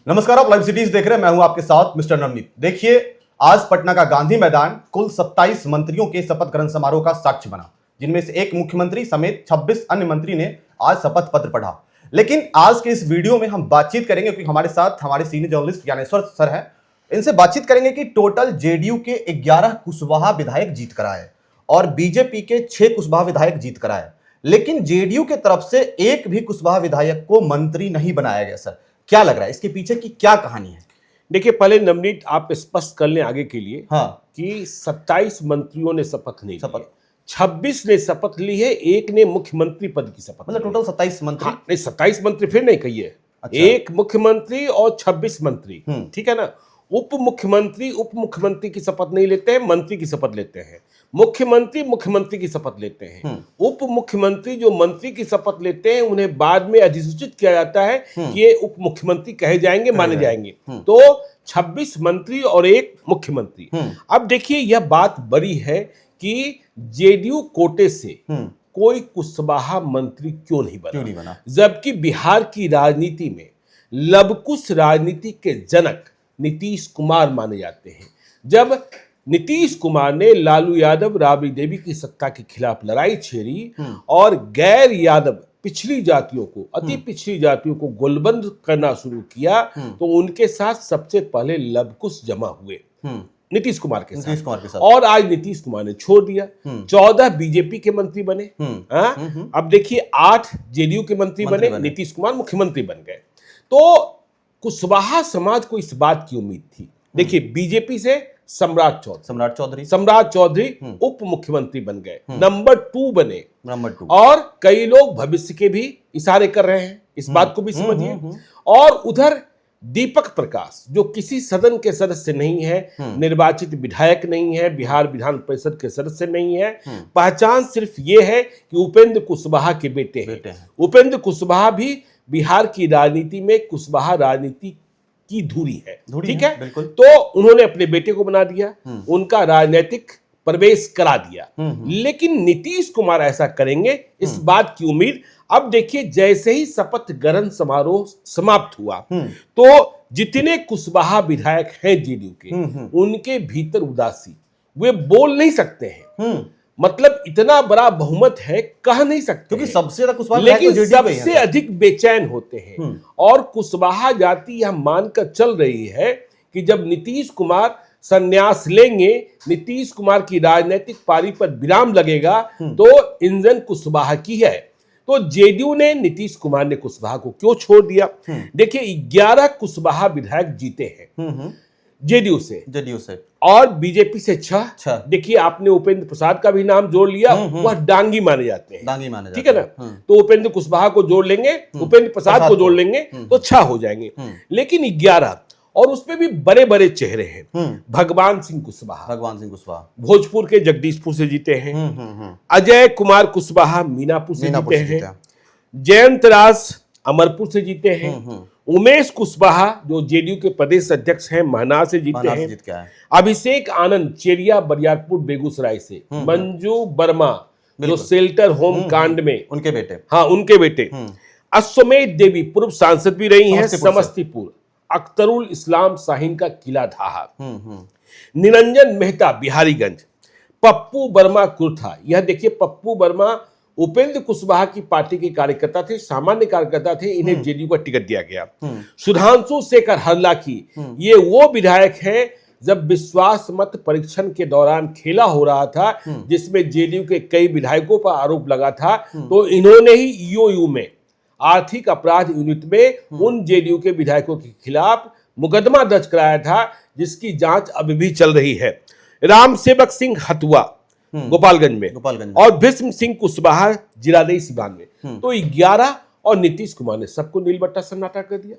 नमस्कार, आप live cities देख रहे हैं। मैं हूं आपके साथ मिस्टर नवनीत। देखिए, आज पटना का गांधी मैदान कुल 27 मंत्रियों के शपथ ग्रहण समारोह का साक्ष्य बना, जिनमें से एक मुख्यमंत्री समेत 26 अन्य मंत्री ने आज शपथ पत्र पढ़ा। लेकिन आज के इस वीडियो में हम बातचीत करेंगे, क्योंकि हमारे साथ हमारे सीनियर जर्नलिस्ट ज्ञानेश्वर सर हैं। इनसे बातचीत करेंगे कि टोटल जेडीयू के 11 कुशवाहा विधायक जीत कर आए और बीजेपी के 6 कुशवाहा विधायक जीत कर आए, लेकिन जेडीयू के तरफ से एक भी कुशवाहा विधायक को मंत्री नहीं बनाया गया। सर, क्या लग रहा है, इसके पीछे की क्या कहानी है? देखिए, पहले नवनीत आप स्पष्ट कर लें आगे के लिए कि 27 मंत्रियों ने शपथ नहीं ली, 26 ने शपथ ली है, एक ने मुख्यमंत्री पद की शपथ, मतलब टोटल 27 मंत्री। नहीं, 27 मंत्री फिर नहीं कहिए। अच्छा। एक मुख्यमंत्री और 26 मंत्री, ठीक है ना। उप मुख्यमंत्री की शपथ नहीं लेते हैं, मंत्री की शपथ लेते हैं। मुख्यमंत्री की शपथ लेते हैं। उप मुख्यमंत्री जो मंत्री की शपथ लेते हैं, उन्हें बाद में अधिसूचित किया जाता है कि ये उप मुख्यमंत्री कहे जाएंगे, माने जाएंगे। तो 26 मंत्री और एक मुख्यमंत्री। अब देखिए, यह बात बड़ी है कि जेडीयू कोटे से कोई कुशवाहा मंत्री क्यों नहीं बना, जबकि बिहार की राजनीति में लवकुश राजनीति के जनक नीतीश कुमार माने जाते हैं। जब नीतीश कुमार ने लालू यादव, राबड़ी देवी की सत्ता के खिलाफ लड़ाई छेड़ी और गैर यादव पिछड़ी जातियों को, अति पिछड़ी जातियों को गोलबंद करना शुरू किया, तो उनके साथ सबसे पहले लवकुश जमा हुए नीतीश कुमार के साथ। और आज नीतीश कुमार ने छोड़ दिया। 14 बीजेपी के मंत्री बने। अब देखिए, 8 जेडीयू के मंत्री बने। नीतीश कुमार मुख्यमंत्री बन गए। तो कुशवाहा समाज को इस बात की उम्मीद थी। देखिए, बीजेपी से सम्राट चौधरी उप मुख्यमंत्री बन गए, नंबर 2 बने। और कई लोग भविष्य के भी इशारे कर रहे हैं, इस बात को भी समझिए। और उधर दीपक प्रकाश, जो किसी सदन के सदस्य नहीं है, निर्वाचित विधायक नहीं है, बिहार विधान परिषद के सदस्य नहीं है, पहचान सिर्फ ये है कि उपेंद्र कुशवाहा के बेटे हैं। उपेंद्र कुशवाहा भी बिहार की राजनीति में कुशवाहा राजनीति की धुरी है, ठीक है। तो उन्होंने अपने बेटे को बना दिया, उनका राजनीतिक प्रवेश करा दिया। लेकिन नीतीश कुमार ऐसा करेंगे, इस बात की उम्मीद। अब देखिए, जैसे ही शपथ ग्रहण समारोह समाप्त हुआ, तो जितने कुशवाहा विधायक हैं जेडीयू के, उनके भीतर उदासी, वे बोल नहीं सकते हैं। मतलब इतना बड़ा बहुमत है, कह नहीं सकते, क्योंकि सबसे ज्यादा कुशवाहा, लेकिन सबसे अधिक बेचैन होते हैं। और कुशवाहा जाति यह मानकर चल रही है कि जब नीतीश कुमार संन्यास लेंगे, नीतीश कुमार की राजनीतिक पारी पर विराम लगेगा, तो इंजन कुशवाहा की है। तो जेडीयू ने, नीतीश कुमार ने कुशवाहा को क्यों छोड़ दिया? देखिए, 11 कुशवाहा विधायक जीते हैं जेडीयू से और बीजेपी से 6। देखिए, आपने उपेंद्र प्रसाद का भी नाम जोड़ लिया, वह डांगी माने जाते हैं, ठीक है ना। तो उपेंद्र कुशवाहा को जोड़ लेंगे, उपेंद्र प्रसाद को जोड़ लेंगे, तो 6 हो जाएंगे। लेकिन 11, और उसमें भी बड़े बड़े चेहरे हैं। भगवान सिंह कुशवाहा भोजपुर के जगदीशपुर से जीते हैं। अजय कुमार कुशवाहा मीनापुर से जीते हैं। जयंत राज अमरपुर से जीते हैं। उमेश कुशवाहा जो जेडीयू के प्रदेश अध्यक्ष हैं, महनार से जीते हैं। अभिषेक आनंद चेरिया बरियारपुर बेगूसराय से। मंजू वर्मा जो शेल्टर होम कांड में, उनके बेटे। अश्वमेध देवी पूर्व सांसद भी रही हैं, समस्तीपुर। अख्तरुल इस्लाम शाहीन का किला धाहा। निरंजन मेहता बिहारीगंज। पप्पू वर्मा कुर्था। यह देखिए, पप्पू वर्मा उपेंद्र कुशवाहा की पार्टी के कार्यकर्ता थे, सामान्य कार्यकर्ता थे, इन्हें जेडीयू का टिकट दिया गया। सुधांशु शेखर हरलाखी, ये वो विधायक हैं जब विश्वास मत परीक्षण के दौरान खेला हो रहा था, जिसमें जेडीयू के कई विधायकों पर आरोप लगा था, तो इन्होंने ही ईओयू में, आर्थिक अपराध यूनिट में, उन जेडीयू के विधायकों के खिलाफ मुकदमा दर्ज कराया था, जिसकी जांच अभी भी चल रही है। राम सेवक सिंह हथुआ गोपालगंज में और भीष्म सिंह कुशवाहा जिरादेई सिवान में। तो 11 और नीतीश कुमार ने सबको नीलबट्टा सन्नाटा कर दिया।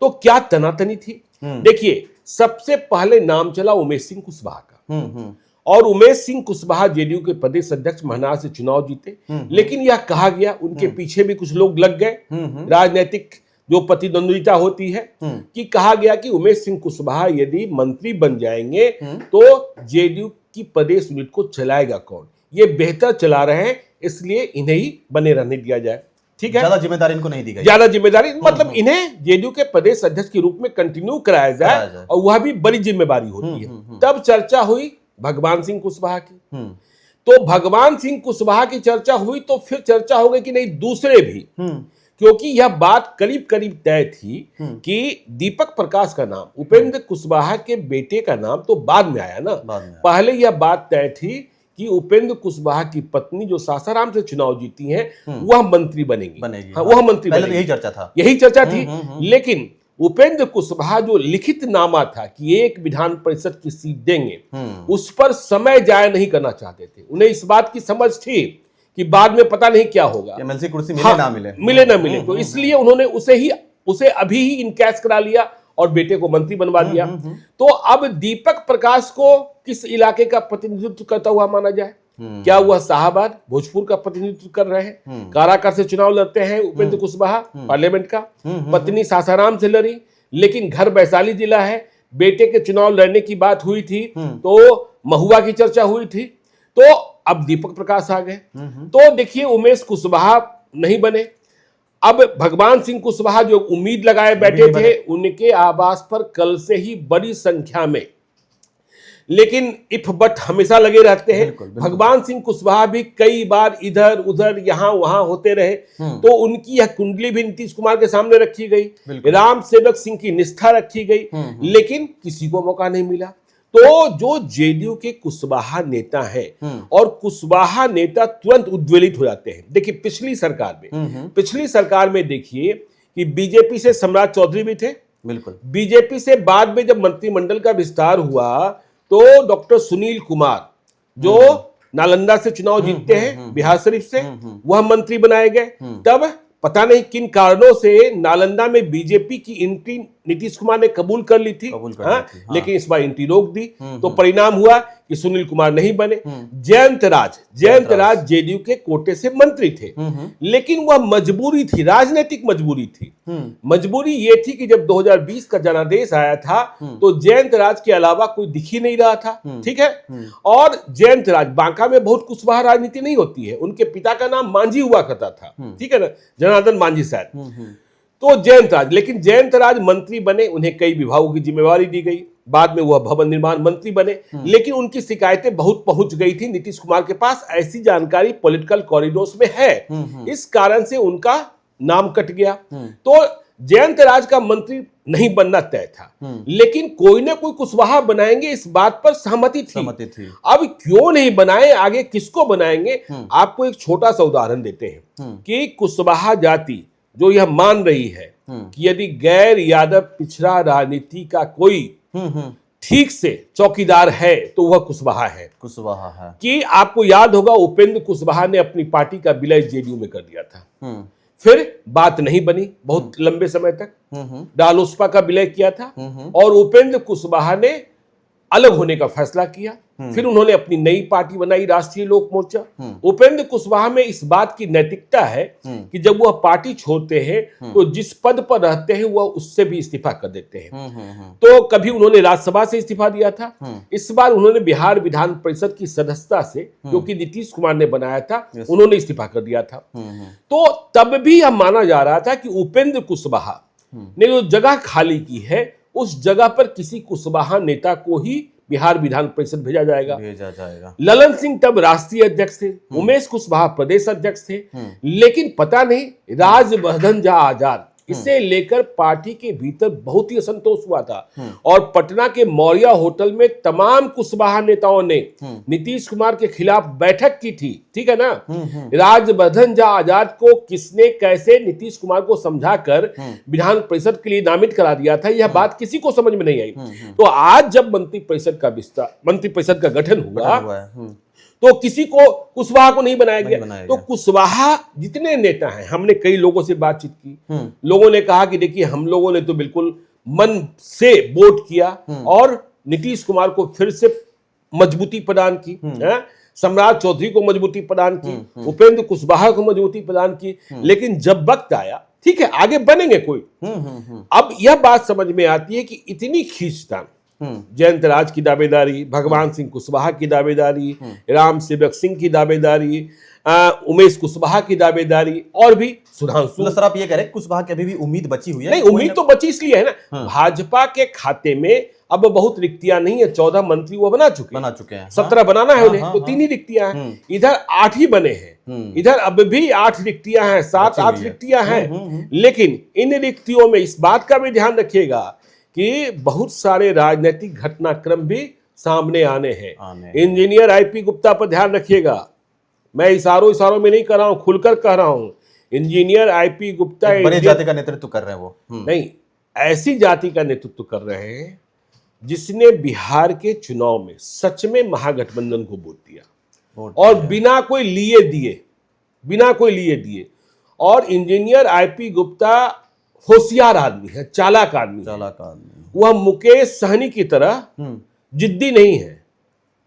तो क्या तनातनी थी? देखिए, सबसे पहले नाम चला उमेश सिंह कुशवाहा का, और उमेश सिंह कुशवाहा जेडीयू के प्रदेश अध्यक्ष महनार से चुनाव जीते। लेकिन यह कहा गया, उनके पीछे भी कुछ लोग लग गए, राजनीतिक जो प्रतिद्वंद्विता होती है, कि कहा गया कि उमेश सिंह कुशवाहा यदि मंत्री बन जाएंगे तो जेडीयू की प्रदेश यूनिट को चलाएगा कौन? ये बेहतर चला रहे हैं, इसलिए इन्हें ही बने रहने दिया जाए। ठीक है, ज्यादा जिम्मेदारी इनको नहीं दी गई, ज्यादा जिम्मेदारी, मतलब इन्हें जेडीयू के प्रदेश अध्यक्ष के रूप में कंटिन्यू कराया जाए और वह भी बड़ी जिम्मेदारी होती है। तब चर्चा हुई भगवान सिंह कुशवाहा की। तो भगवान सिंह कुशवाहा की चर्चा हुई तो फिर चर्चा हो गई कि नहीं दूसरे भी, क्योंकि यह बात करीब करीब तय थी कि दीपक प्रकाश का नाम, उपेंद्र कुशवाहा के बेटे का नाम तो बाद में आया ना, पहले यह बात तय थी कि उपेंद्र कुशवाहा की पत्नी जो सासाराम से चुनाव जीती हैं वह मंत्री बनेगी। हाँ, वह मंत्री बनेगी, यही चर्चा था, यही चर्चा थी। लेकिन उपेंद्र कुशवाहा जो लिखित नामा था कि एक विधान परिषद की सीट देंगे, उस पर समय जाया नहीं करना चाहते थे। उन्हें इस बात की समझ थी कि बाद में पता नहीं क्या होगा, एमएलसी कुर्सी मिले ना मिले, तो इसलिए उन्होंने उसे अभी ही इनकैश करा लिया और बेटे को मंत्री बनवा दिया। तो अब दीपक प्रकाश को किस इलाके का प्रतिनिधित्व करता हुआ माना जाए? क्या वह शाहबाद भोजपुर का प्रतिनिधित्व कर रहे हैं? काराकर से चुनाव लड़ते हैं उपेंद्र कुशवाहा पार्लियामेंट का, पत्नी सासाराम से लड़ी, लेकिन घर वैशाली जिला है। बेटे के चुनाव लड़ने की बात हुई थी तो महुआ की चर्चा हुई थी, तो अब दीपक प्रकाश आ गए। तो देखिए उमेश कुशवाहा नहीं बने। अब भगवान सिंह कुशवाहा जो उम्मीद लगाए बैठे थे, उनके आवास पर कल से ही बड़ी संख्या में, लेकिन इफ बट हमेशा लगे रहते हैं। भगवान सिंह कुशवाहा भी कई बार इधर उधर यहां वहां होते रहे, तो उनकी यह कुंडली भी नीतीश कुमार के सामने रखी गई, राम सेवक सिंह की निष्ठा रखी गई, लेकिन किसी को मौका नहीं मिला। तो जो जेडीयू के कुशवाहा नेता हैं और कुशवाहा नेता तुरंत उद्वेलित हो जाते हैं। देखिए पिछली सरकार में देखिए कि बीजेपी से सम्राट चौधरी भी थे, बिल्कुल। बीजेपी से बाद में जब मंत्रिमंडल का विस्तार हुआ तो डॉक्टर सुनील कुमार जो नालंदा से चुनाव जीतते हैं बिहार शरीफ से, वह मंत्री बनाए गए। तब पता नहीं किन कारणों से नालंदा में बीजेपी की एंट्री नीतीश कुमार ने कबूल कर ली थी, लेकिन इस बार एंट्री रोक दी। तो परिणाम हुआ कि सुनील कुमार नहीं बने। जयंत राज जेडीयू के कोटे से मंत्री थे, लेकिन वह मजबूरी थी, राजनीतिक मजबूरी थी। मजबूरी ये थी कि जब 2020 का जनादेश आया था तो जयंत राज के अलावा कोई दिख ही नहीं रहा था, ठीक है। और जयंत राज, बांका में बहुत कुशवाहा राजनीति नहीं होती है, उनके पिता का नाम मांझी हुआ करता था, ठीक है ना, जनार्दन मांझी शायद। तो लेकिन जयंत राज मंत्री बने, उन्हें कई विभागों की जिम्मेवारी दी गई, बाद में वह भवन निर्माण मंत्री बने, लेकिन उनकी शिकायतें बहुत पहुंच गई थी नीतीश कुमार के पास, ऐसी जानकारी पॉलिटिकल कॉरिडोर्स में है। इस कारण से उनका नाम कट गया। तो जयंत राज का मंत्री नहीं बनना तय था, लेकिन कोई ना कोई कुशवाहा बनाएंगे इस बात पर सहमति थी। अब क्यों नहीं बनाए, आगे किसको बनाएंगे? आपको एक छोटा सा उदाहरण देते हैं कि कुशवाहा जाति जो यह मान रही है कि यदि गैर यादव पिछड़ा राजनीति का कोई ठीक से चौकीदार है तो वह कुशवाहा है। कि आपको याद होगा उपेंद्र कुशवाहा ने अपनी पार्टी का विलय जेडीयू में कर दिया था, फिर बात नहीं बनी बहुत लंबे समय तक, रालोसपा का विलय किया था और उपेंद्र कुशवाहा ने अलग होने का फैसला किया। फिर उन्होंने अपनी नई पार्टी बनाई, राष्ट्रीय लोक मोर्चा। उपेंद्र कुशवाहा में इस बात की नैतिकता है कि जब वह पार्टी छोड़ते हैं तो जिस पद पर रहते हैं वह उससे भी इस्तीफा कर देते हैं। तो कभी उन्होंने राज्यसभा से इस्तीफा दिया था, इस बार उन्होंने बिहार विधान परिषद की सदस्यता से, जो कि नीतीश कुमार ने बनाया था, उन्होंने इस्तीफा कर दिया था। तो तब भी यह माना जा रहा था कि उपेंद्र कुशवाहा ने जो जगह खाली की है उस जगह पर किसी कुशवाहा नेता को ही बिहार विधान परिषद भेजा जाएगा। ललन सिंह तब राष्ट्रीय अध्यक्ष थे, उमेश कुशवाहा प्रदेश अध्यक्ष थे, लेकिन पता नहीं राजवर्धन झा आजाद इसे लेकर पार्टी के भीतर बहुत ही असंतोष हुआ था और पटना के मौर्या होटल में तमाम कुशवाहा नेताओं ने नीतीश कुमार के खिलाफ बैठक की थी, ठीक है ना। राजवर्धन झा आजाद को किसने कैसे नीतीश कुमार को समझाकर विधान परिषद के लिए नामित करा दिया था, यह बात किसी को समझ में नहीं आई। तो आज जब मंत्री परिषद का गठन हुआ तो किसी को कुशवाहा को नहीं बनाया गया। तो कुशवाहा जितने नेता हैं, हमने कई लोगों से बातचीत की, लोगों ने कहा कि देखिए हम लोगों ने तो बिल्कुल मन से वोट किया और नीतीश कुमार को फिर से मजबूती प्रदान की, सम्राट चौधरी को मजबूती प्रदान की, उपेंद्र कुशवाहा को मजबूती प्रदान की, लेकिन जब वक्त आया, ठीक है आगे बनेंगे कोई। अब यह बात समझ में आती है कि इतनी खींचतान जयंत राज की दावेदारी, भगवान सिंह कुशवाहा की दावेदारी, राम सेवक सिंह की दावेदारी, उमेश कुशवाहा की दावेदारी और भी सुधांशु। सर आप ये कह रहे हैं कुशवाहा की अभी भी उम्मीद बची हुई है? नहीं, उम्मीद तो बची इसलिए है ना, भाजपा के खाते में अब बहुत रिक्तियां नहीं है। 14 मंत्री वो बना चुके हैं। 17 बनाना है उन्हें, तो 3 ही रिक्तियां हैं। इधर 8 ही बने हैं, इधर अब भी 8 रिक्तियां हैं, 7-8 रिक्तियां हैं। लेकिन इन रिक्तियों में इस बात का भी ध्यान रखिएगा कि बहुत सारे राजनीतिक घटनाक्रम भी सामने आने हैं। इंजीनियर आईपी गुप्ता पर ध्यान रखिएगा। मैं इशारों में नहीं कर रहा हूं, खुलकर कह रहा हूं। इंजीनियर आईपी गुप्ता बड़े जाति का नेतृत्व कर रहे हैं वो। नहीं, ऐसी जाति का नेतृत्व कर रहे हैं जिसने बिहार के चुनाव में सच में महागठबंधन को वोट दिया और बिना कोई लिए दिए। और इंजीनियर आईपी गुप्ता होशियार आदमी है, चालाक आदमी। वह मुकेश सहनी की तरह जिद्दी नहीं है।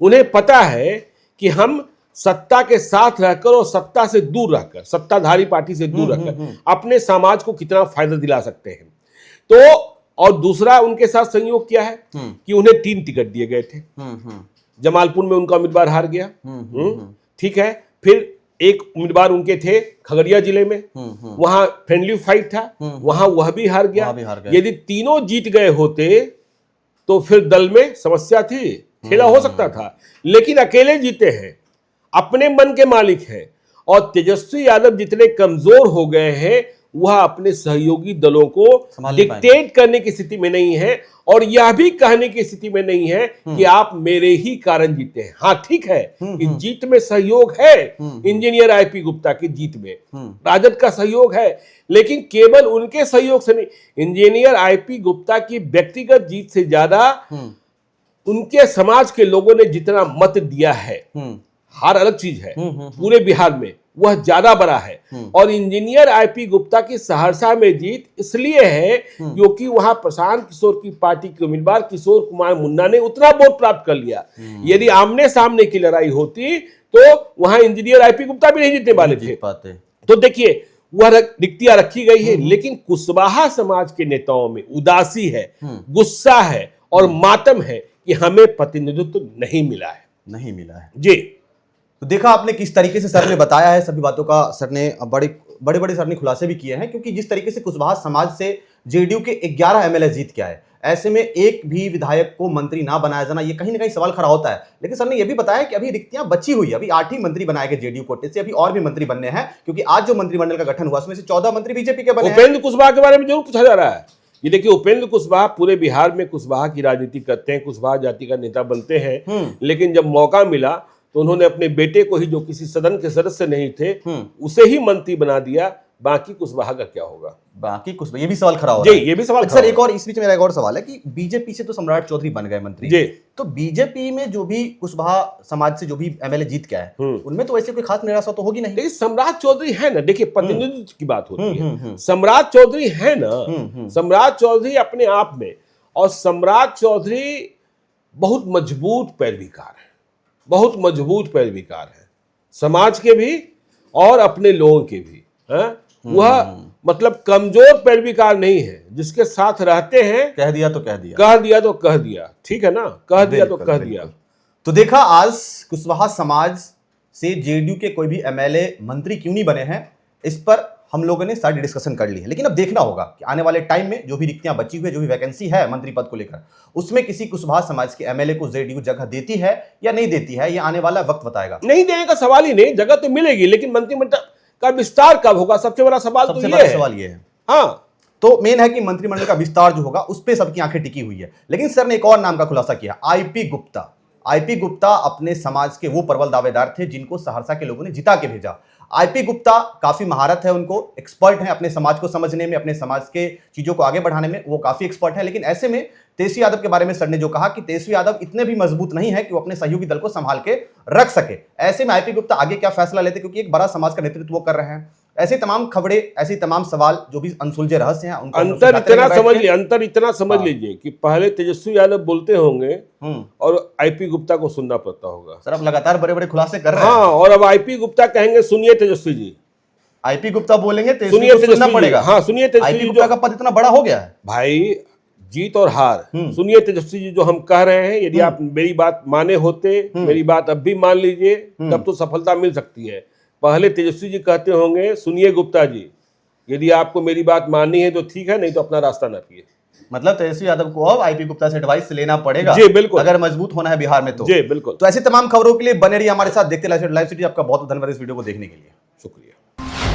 उन्हें पता है कि हम सत्ता के साथ रहकर और सत्ता से दूर रहकर, सत्ताधारी पार्टी से दूर रहकर अपने समाज को कितना फायदा दिला सकते हैं। तो और दूसरा उनके साथ संयोग क्या है कि उन्हें 3 टिकट दिए गए थे। जमालपुर में उनका उम्मीदवार हार गया, ठीक है। फिर एक उम्मीदवार उनके थे खगड़िया जिले में, वहां फ्रेंडली फाइट था, वहां वह भी हार गया। यदि तीनों जीत गए होते तो फिर दल में समस्या थी, खेला हो सकता था। लेकिन अकेले जीते हैं, अपने मन के मालिक हैं। और तेजस्वी यादव जितने कमजोर हो गए हैं, वह अपने सहयोगी दलों को डिक्टेट करने की स्थिति में नहीं है और यह भी कहने की स्थिति में नहीं है कि आप मेरे ही कारण जीते हैं। हाँ, ठीक है कि जीत में सहयोग है इंजीनियर आईपी गुप्ता की जीत में, राजद का सहयोग है, लेकिन केवल उनके सहयोग से नहीं। इंजीनियर आईपी गुप्ता की व्यक्तिगत जीत से ज्यादा उनके समाज के लोगों ने जितना मत दिया है, हर अलग चीज है, पूरे बिहार में वह ज्यादा बड़ा है। और इंजीनियर आईपी गुप्ता की सहरसा में जीत इसलिए है क्योंकि वहां प्रशांत किशोर की पार्टी के उम्मीदवार किशोर कुमार मुन्ना ने उतना वोट प्राप्त कर लिया। यदि आमने सामने की लड़ाई होती तो वहां इंजीनियर आईपी गुप्ता भी नहीं जीतने वाले थे। तो देखिए, वह रिक्तियां रखी गई है, लेकिन कुशवाहा समाज के नेताओं में उदासी है, गुस्सा है और मातम है कि हमें प्रतिनिधित्व नहीं मिला है जी। तो देखा आपने किस तरीके से सर ने बताया है, सभी बातों का सर ने बड़े सर ने खुलासे भी किए हैं। क्योंकि जिस तरीके से कुशवाहा समाज से जेडीयू के 11 एमएलए जीत के आए, ऐसे में एक भी विधायक को मंत्री ना बनाया जाना, ये कहीं ना कहीं सवाल खड़ा होता है। लेकिन सर ने यह भी बताया कि अभी रिक्तियां बची हुई है, अभी 8 ही मंत्री बनाए गए जेडीयू कोटे से, अभी और भी मंत्री बनने हैं। क्योंकि आज जो मंत्रिमंडल का गठन हुआ उसमें से 14 मंत्री बीजेपी के बने हैं। उपेंद्र कुशवाहा के बारे में जरूर पूछा जा रहा है। ये देखिए, उपेंद्र कुशवाहा पूरे बिहार में कुशवाहा की राजनीति करते हैं, कुशवाहा जाति का नेता बनते हैं। लेकिन जब मौका मिला तो उन्होंने अपने बेटे को ही, जो किसी सदन के सदस्य नहीं थे, उसे ही मंत्री बना दिया। बाकी कुशवाहा का क्या होगा? बाकी कुशवाहा, ये भी सवाल खड़ा हो रहा है। ये भी सवाल सर एक और इस बीच मेरा एक और सवाल है कि बीजेपी से तो सम्राट चौधरी बन गए मंत्री जी, तो बीजेपी में जो भी कुशवाहा समाज से जो भी एमएलए जीत के आए, उनमें तो ऐसे कोई खास निराशा तो होगी नहीं। लेकिन सम्राट चौधरी है ना, देखिए प्रतिनिधित्व की बात होती है, सम्राट चौधरी है ना, सम्राट चौधरी अपने आप में, और सम्राट चौधरी बहुत मजबूत पैरवीकार है, बहुत मजबूत पैरवीकार है, समाज के भी और अपने लोगों के भी। वह मतलब कमजोर पैरवीकार नहीं है, जिसके साथ रहते हैं, कह दिया तो कह दिया, कह दिया तो कह दिया, ठीक है ना, कह दिया तो कह दिया। तो देखा आज कुशवाहा समाज से जेडीयू के कोई भी एमएलए मंत्री क्यों नहीं बने हैं, इस पर हम लोगों ने सारी डिस्कशन कर ली है। लेकिन अब देखना होगा कि आने वाले टाइम में जो भी रिक्तियां बची हुई है, जो भी वैकेंसी है मंत्री पद को लेकर, उसमें किसी कुशवाहा समाज के एमएलए को जेडीयू जगह देती है या नहीं देती है, ये आने वाला वक्त बताएगा। नहीं देने का सवाल ही नहीं, जगह तो मिलेगी, लेकिन मंत्रिमंडल का विस्तार कब होगा, सबसे बड़ा सवाल तो ये है। हाँ, तो मेन है कि मंत्रिमंडल का विस्तार जो होगा उस पर सबकी आंखें टिकी हुई है। लेकिन सर ने एक और नाम का खुलासा किया, आईपी गुप्ता। आईपी गुप्ता अपने समाज के वो प्रबल दावेदार थे जिनको सहरसा के लोगों ने जिता के भेजा। आईपी गुप्ता काफी महारत है, उनको एक्सपर्ट हैं अपने समाज को समझने में, अपने समाज के चीजों को आगे बढ़ाने में, वो काफी एक्सपर्ट है। लेकिन ऐसे में तेजस्वी यादव के बारे में सर ने जो कहा कि तेजस्वी यादव इतने भी मजबूत नहीं है कि वो अपने सहयोगी दल को संभाल के रख सके। ऐसे में आईपी गुप्ता आगे क्या फैसला लेते, क्योंकि एक बड़ा समाज का नेतृत्व वो कर रहे हैं। ऐसे तमाम खबरें, ऐसे तमाम सवाल जो भी अनसुलझे रहस्य हैं, अंतर इतना समझ लीजिए कि पहले तेजस्वी यादव बोलते होंगे और आईपी गुप्ता को सुनना पड़ता होगा। सर आप लगातार बड़े बड़े खुलासे कर रहे हैं। हाँ, और अब आईपी गुप्ता कहेंगे सुनिए तेजस्वी जी, आईपी गुप्ता बोलेंगे तेजस्वी को सुनना पड़ेगा। हाँ, सुनिए तेजस्वी। आईपी गुप्ता का पद इतना बड़ा हो गया है भाई, जीत और हार। सुनिए तेजस्वी जी, जो हम कह रहे हैं, यदि आप मेरी बात माने होते, मेरी बात अब भी मान लीजिए, तब तो सफलता मिल सकती है। पहले तेजस्वी जी कहते होंगे, सुनिए गुप्ता जी, यदि आपको मेरी बात माननी है तो ठीक है, नहीं तो अपना रास्ता नापिए। मतलब तेजस्वी यादव को अब आईपी गुप्ता से एडवाइस लेना पड़ेगा। जी बिल्कुल, अगर मजबूत होना है बिहार में तो। जी बिल्कुल। तो ऐसी तमाम खबरों के लिए बने रहिए हमारे साथ, देखते लाइव सिटी। आपका बहुत धन्यवाद इस वीडियो को देखने के लिए। शुक्रिया।